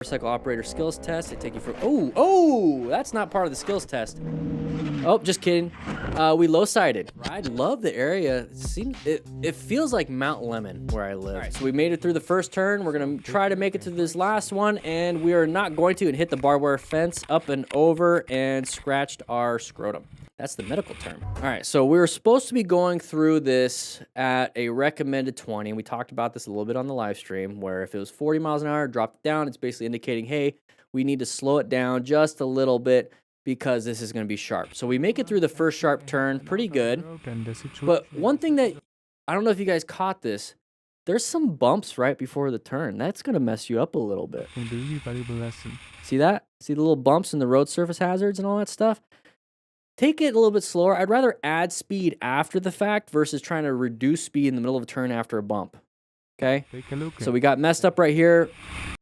Motorcycle operator skills test. They take you from, oh, that's not part of the skills test. Oh, just kidding. We low-sided. I love the area. It feels like Mount Lemon where I live. All right, so we made it through the first turn. We're gonna try to make it to this last one, and we are not going to, and hit the barbed wire fence up and over and scratched our scrotum. That's the medical term. All right, so we were supposed to be going through this at a recommended 20. And we talked about this a little bit on the live stream, where if it was 40 miles an hour, dropped it down, it's basically indicating, hey, we need to slow it down just a little bit because this is going to be sharp. So we make it through the first sharp turn pretty good. But one thing that, I don't know if you guys caught this, there's some bumps right before the turn. That's going to mess you up a little bit. See that? See the little bumps in the road surface hazards and all that stuff? Take it a little bit slower. I'd rather add speed after the fact versus trying to reduce speed in the middle of a turn after a bump. Okay? Take a look. So we got messed up right here.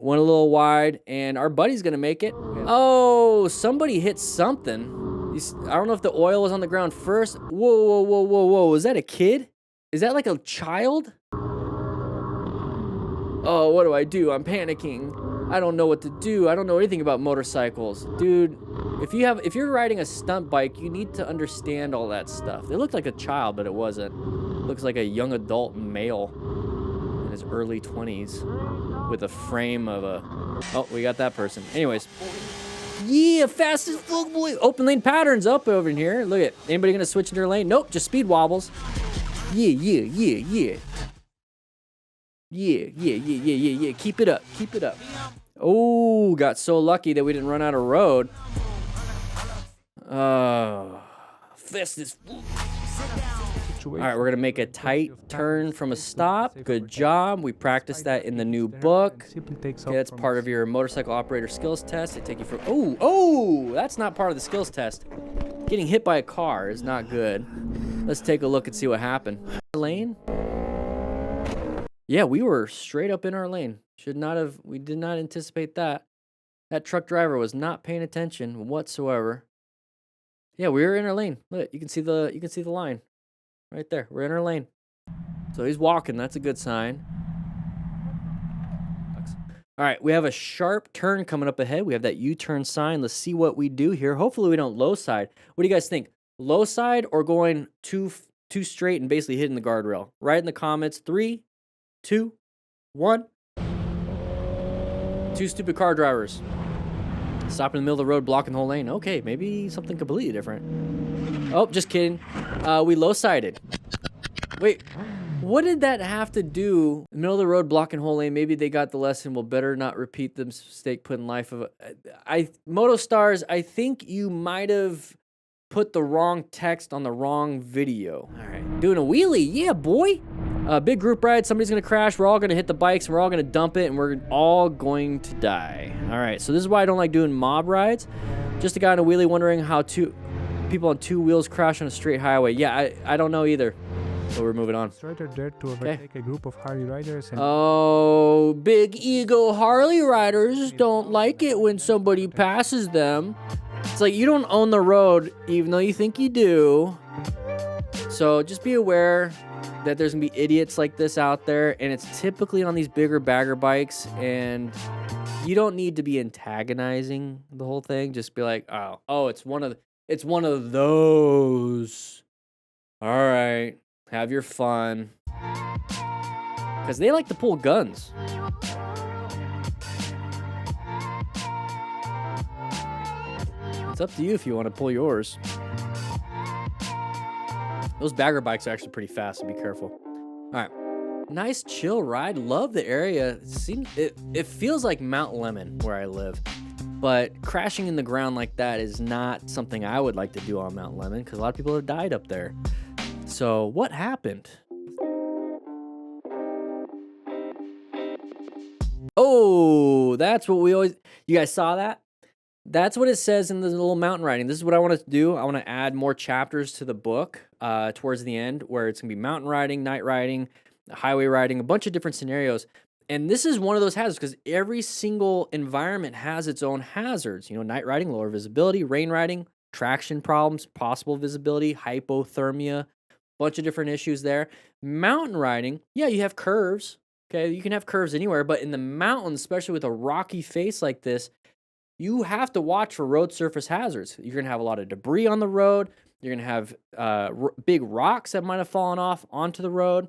Went a little wide, and our buddy's going to make it. Oh, somebody hit something. I don't know if the oil was on the ground first. Whoa. Is that a kid? Is that like a child? Oh, what do? I'm panicking. I don't know what to do. I don't know anything about motorcycles. Dude, if you're riding a stunt bike, you need to understand all that stuff. They looked like a child, but it wasn't. Looks like a young adult male in his early 20s with a frame of a... Oh, we got that person. Anyways. Yeah, fastest fuck boy. Open lane patterns up over in here. Look at, anybody gonna switch into their lane? Nope, just speed wobbles. Yeah. Keep it up. Oh, got so lucky that we didn't run out of road. Fastest. All right, we're gonna make a tight turn from a stop. Good job. We practiced that in the new book. Okay, that's part of your motorcycle operator skills test. They take you from, oh, that's not part of the skills test. Getting hit by a car is not good. Let's take a look and see what happened. Lane. Yeah, we were straight up in our lane. We did not anticipate that. That truck driver was not paying attention whatsoever. Yeah, we were in our lane. Look, you can see the line right there. We're in our lane. So he's walking. That's a good sign. All right, we have a sharp turn coming up ahead. We have that U-turn sign. Let's see what we do here. Hopefully we don't low side. What do you guys think? Low side or going too straight and basically hitting the guardrail? Write in the comments. 3, 2, 1. Two stupid car drivers. Stop in the middle of the road, blocking the whole lane. Okay, maybe something completely different. Oh, just kidding. We low-sided. Wait, what did that have to do? Middle of the road, blocking whole lane. Maybe they got the lesson. We'll better not repeat the mistake, putting life of... Motostars, I think you might have put the wrong text on the wrong video. All right, doing a wheelie. Yeah, boy. Big group ride, somebody's gonna crash, we're all gonna hit the bikes, and we're all gonna dump it, and we're all going to die. All right, so this is why I don't like doing mob rides. Just a guy in a wheelie wondering how people on 2 wheels crash on a straight highway. Yeah, I don't know either. So we're moving on. Okay. A group of Harley riders and oh, big ego Harley riders don't like it when somebody passes them. It's like you don't own the road, even though you think you do. So just be aware that there's gonna be idiots like this out there, and it's typically on these bigger bagger bikes, and you don't need to be antagonizing the whole thing. Just be like, oh, it's one of those. All right, have your fun, because they like to pull guns. It's up to you if you want to pull yours. Those bagger bikes are actually pretty fast, so be careful. All right. Nice chill ride. Love the area. It feels like Mount Lemon where I live. But crashing in the ground like that is not something I would like to do on Mount Lemon because a lot of people have died up there. So what happened? Oh, that's what we always... You guys saw that? That's what it says in the little mountain riding. This is what I want to do. I want to add more chapters to the book towards the end where it's going to be mountain riding, night riding, highway riding, a bunch of different scenarios. And this is one of those hazards because every single environment has its own hazards. You know, night riding, lower visibility, rain riding, traction problems, possible visibility, hypothermia, bunch of different issues there. Mountain riding, yeah, you have curves. Okay, you can have curves anywhere, but in the mountains, especially with a rocky face like this, you have to watch for road surface hazards. You're gonna have a lot of debris on the road. You're gonna have big rocks that might have fallen off onto the road.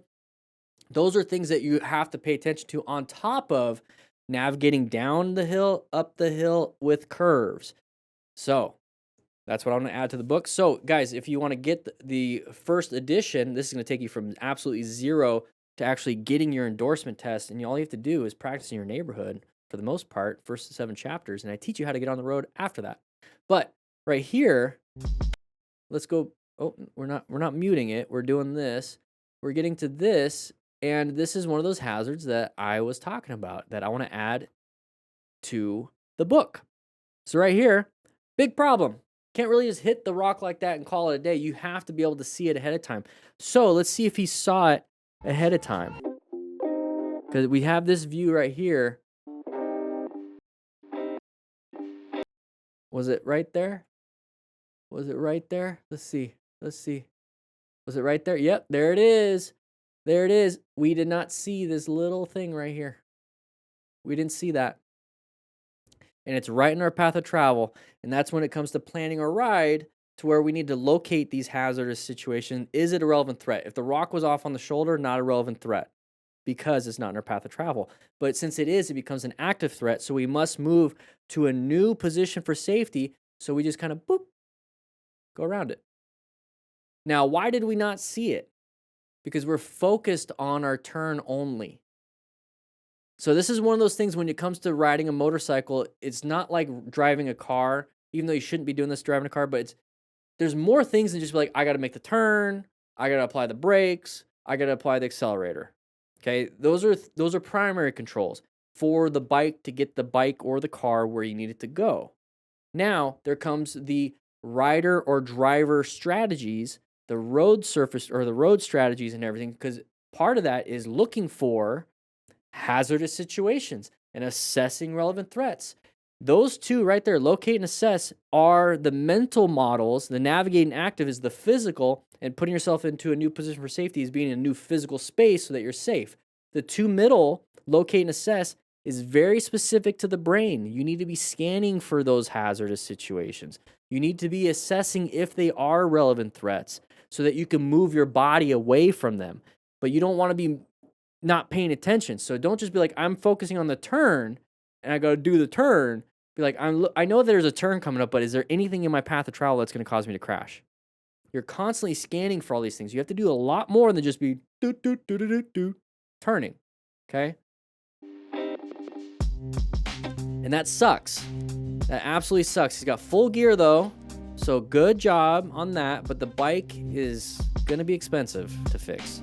Those are things that you have to pay attention to on top of navigating down the hill, up the hill with curves. So that's what I'm going to add to the book. So guys, if you want to get the first edition, this is going to take you from absolutely zero to actually getting your endorsement test. And all you have to do is practice in your neighborhood for the most part, first 7 chapters. And I teach you how to get on the road after that. But right here, let's go. Oh, we're not muting it. We're doing this. We're getting to this. And this is one of those hazards that I was talking about that I want to add to the book. So right here, big problem. Can't really just hit the rock like that and call it a day. You have to be able to see it ahead of time. So let's see if he saw it ahead of time. Because we have this view right here. Was it right there? Was it right there? Let's see. Let's see. Was it right there? Yep, there it is. There it is. We did not see this little thing right here. We didn't see that. And it's right in our path of travel. And that's when it comes to planning a ride to where we need to locate these hazardous situations. Is it a relevant threat? If the rock was off on the shoulder, not a relevant threat because it's not in our path of travel. But since it is, it becomes an active threat. So we must move to a new position for safety. So we just kind of boop, go around it. Now, why did we not see it? Because we're focused on our turn only. So this is one of those things when it comes to riding a motorcycle, it's not like driving a car, even though you shouldn't be doing this driving a car, but there's more things than just be like, I got to make the turn, I got to apply the brakes, I got to apply the accelerator. Okay, those are primary controls for the bike to get the bike or the car where you need it to go. Now, there comes the rider or driver strategies, the road surface or the road strategies and everything, because part of that is looking for hazardous situations and assessing relevant threats. Those two right there, locate and assess, are the mental models. The navigating active is the physical, and putting yourself into a new position for safety is being in a new physical space so that you're safe. The two middle, locate and assess, is very specific to the brain. You need to be scanning for those hazardous situations. You need to be assessing if they are relevant threats so that you can move your body away from them. But you don't want to be not paying attention. So don't just be like, I'm focusing on the turn and I got to do the turn. Be like, I know there's a turn coming up, but is there anything in my path of travel that's going to cause me to crash? You're constantly scanning for all these things. You have to do a lot more than just be turning. Okay? And that sucks. That absolutely sucks. He's got full gear though. So good job on that. But the bike is going to be expensive to fix.